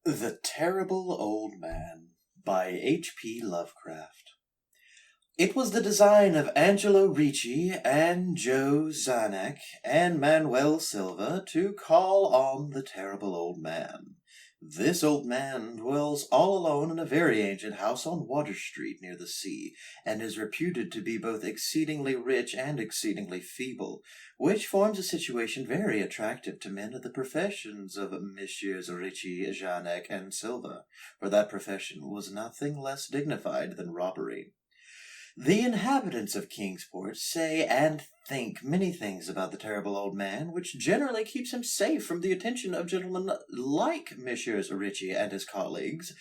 The Terrible Old Man by H.P. Lovecraft. It was the design of Angelo Ricci and Joe Zanuck and Manuel Silva to call on the Terrible Old Man. This old man dwells all alone in a very ancient house on Water Street near the sea, and is reputed to be both exceedingly rich and exceedingly feeble, which forms a situation very attractive to men of the professions of Messieurs Ricci, Zanuck, and Silva, for that profession was nothing less dignified than robbery. The inhabitants of Kingsport say and think many things about the terrible old man, which generally keeps him safe from the attention of gentlemen like Messrs. Ricci and his colleagues,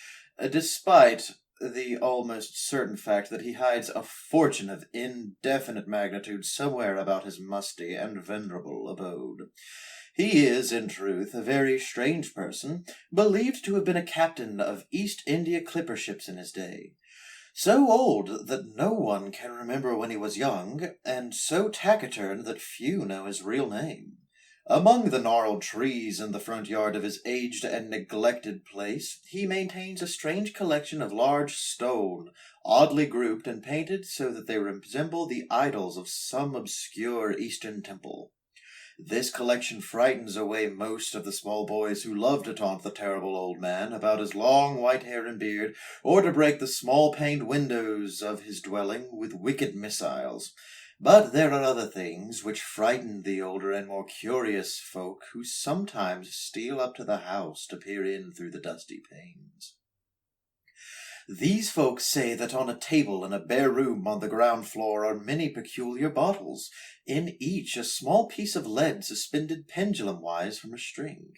despite the almost certain fact that he hides a fortune of indefinite magnitude somewhere about his musty and venerable abode. He is, in truth, a very strange person, believed to have been a captain of East India clipper ships in his day. So old that no one can remember when he was young, and so taciturn that few know his real name. Among the gnarled trees in the front yard of his aged and neglected place, he maintains a strange collection of large stone, oddly grouped and painted so that they resemble the idols of some obscure Eastern temple. This collection frightens away most of the small boys who love to taunt the terrible old man about his long white hair and beard, or to break the small-paned windows of his dwelling with wicked missiles. But there are other things which frighten the older and more curious folk who sometimes steal up to the house to peer in through the dusty panes. These folks say that on a table in a bare room on the ground floor are many peculiar bottles, in each a small piece of lead suspended pendulum-wise from a string.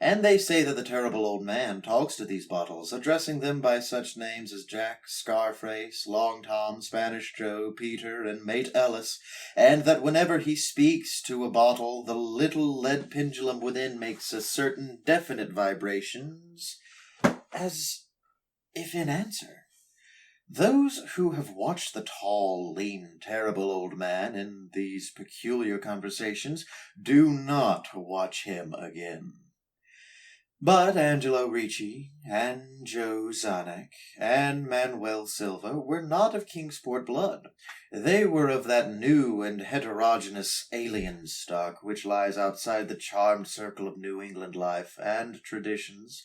And they say that the terrible old man talks to these bottles, addressing them by such names as Jack, Scarface, Long Tom, Spanish Joe, Peter, and Mate Ellis, and that whenever he speaks to a bottle, the little lead pendulum within makes a certain definite vibrations, as if in answer. Those who have watched the tall, lean, terrible old man in these peculiar conversations do not watch him again. But Angelo Ricci, and Joe Zanuck, and Manuel Silva were not of Kingsport blood. They were of that new and heterogeneous alien stock which lies outside the charmed circle of New England life and traditions,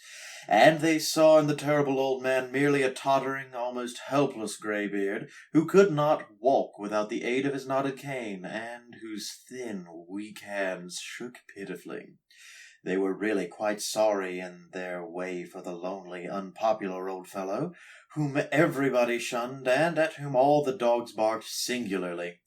and they saw in the terrible old man merely a tottering, almost helpless greybeard, who could not walk without the aid of his knotted cane, and whose thin, weak hands shook pitifully. They were really quite sorry in their way for the lonely, unpopular old fellow, whom everybody shunned, and at whom all the dogs barked singularly.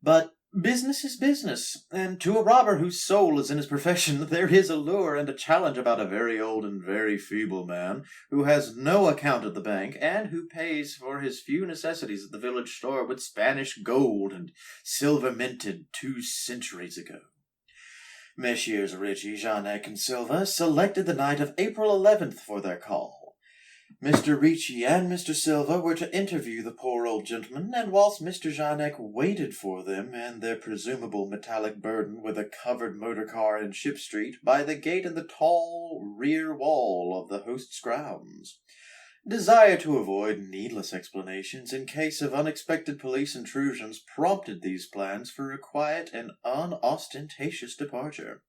But business is business, and to a robber whose soul is in his profession, there is a lure and a challenge about a very old and very feeble man, who has no account at the bank, and who pays for his few necessities at the village store with Spanish gold and silver minted 2 centuries ago. Messrs. Ricci, Zanuck, and Silva selected the night of April 11th for their call. Mr. Ricci and Mr. Silva were to interview the poor old gentleman, and whilst Mr. Zanuck waited for them and their presumable metallic burden with a covered motor car in Ship Street by the gate in the tall rear wall of the host's grounds. Desire to avoid needless explanations in case of unexpected police intrusions prompted these plans for a quiet and unostentatious departure.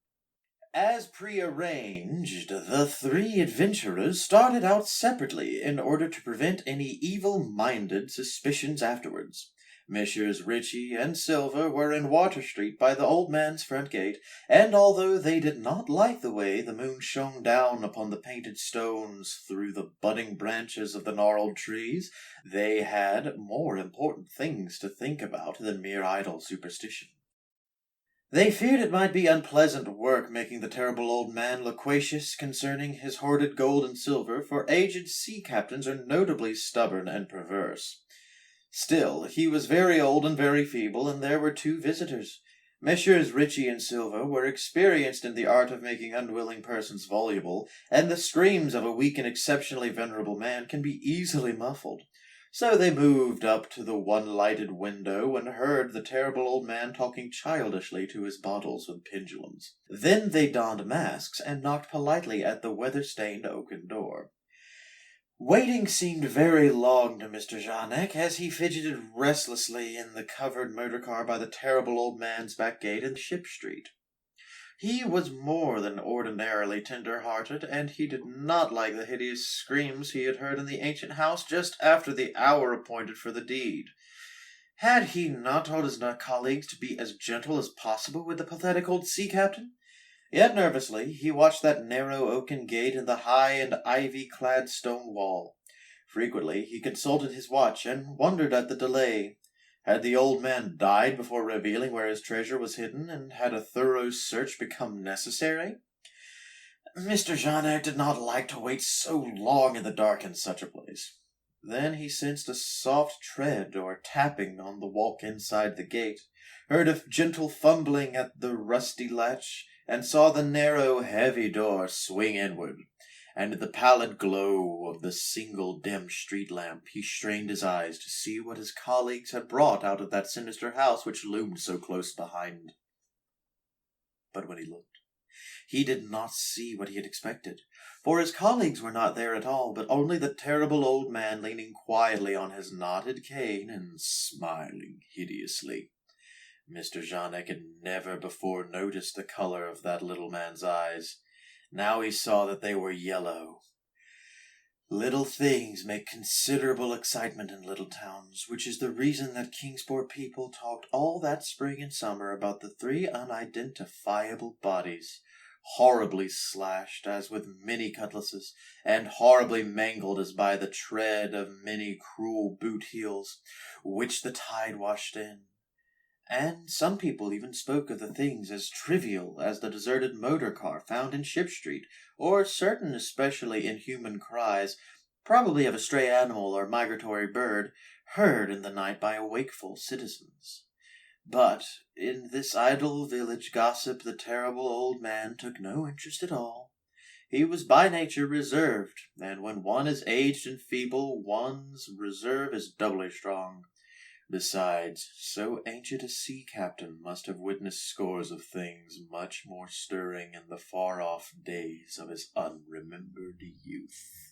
As prearranged, the 3 adventurers started out separately in order to prevent any evil-minded suspicions afterwards. Messrs. Ricci and Silva were in Water Street by the old man's front gate, and although they did not like the way the moon shone down upon the painted stones through the budding branches of the gnarled trees, they had more important things to think about than mere idle superstition. They feared it might be unpleasant work making the terrible old man loquacious concerning his hoarded gold and silver, for aged sea captains are notably stubborn and perverse. Still, he was very old and very feeble, and there were 2 visitors. Messrs. Ricci and Silva were experienced in the art of making unwilling persons voluble, and the screams of a weak and exceptionally venerable man can be easily muffled. So they moved up to the one lighted window and heard the terrible old man talking childishly to his bottles with pendulums. Then they donned masks and knocked politely at the weather-stained oaken door. Waiting seemed very long to Mr. Jarnac as he fidgeted restlessly in the covered motor car by the terrible old man's back gate in Ship Street. He was more than ordinarily tender-hearted, and he did not like the hideous screams he had heard in the ancient house just after the hour appointed for the deed. Had he not told his colleagues to be as gentle as possible with the pathetic old sea captain? Yet nervously he watched that narrow oaken gate and the high and ivy-clad stone wall. Frequently he consulted his watch and wondered at the delay. Had the old man died before revealing where his treasure was hidden, and had a thorough search become necessary? Mr. Jarnac did not like to wait so long in the dark in such a place. Then he sensed a soft tread or tapping on the walk inside the gate, heard a gentle fumbling at the rusty latch, and saw the narrow, heavy door swing inward. And in the pallid glow of the single dim street lamp he strained his eyes to see what his colleagues had brought out of that sinister house which loomed so close behind. But when he looked, he did not see what he had expected, for his colleagues were not there at all, but only the terrible old man leaning quietly on his knotted cane and smiling hideously. Mr. Jarnac had never before noticed the color of that little man's eyes. Now he saw that they were yellow. Little things make considerable excitement in little towns, which is the reason that Kingsport people talked all that spring and summer about the 3 unidentifiable bodies, horribly slashed as with many cutlasses, and horribly mangled as by the tread of many cruel boot heels, which the tide washed in. And some people even spoke of the things as trivial as the deserted motor car found in Ship Street, or certain especially inhuman cries, probably of a stray animal or migratory bird, heard in the night by wakeful citizens. But in this idle village gossip the terrible old man took no interest at all. He was by nature reserved, and when one is aged and feeble, one's reserve is doubly strong. Besides, so ancient a sea captain must have witnessed scores of things much more stirring in the far-off days of his unremembered youth.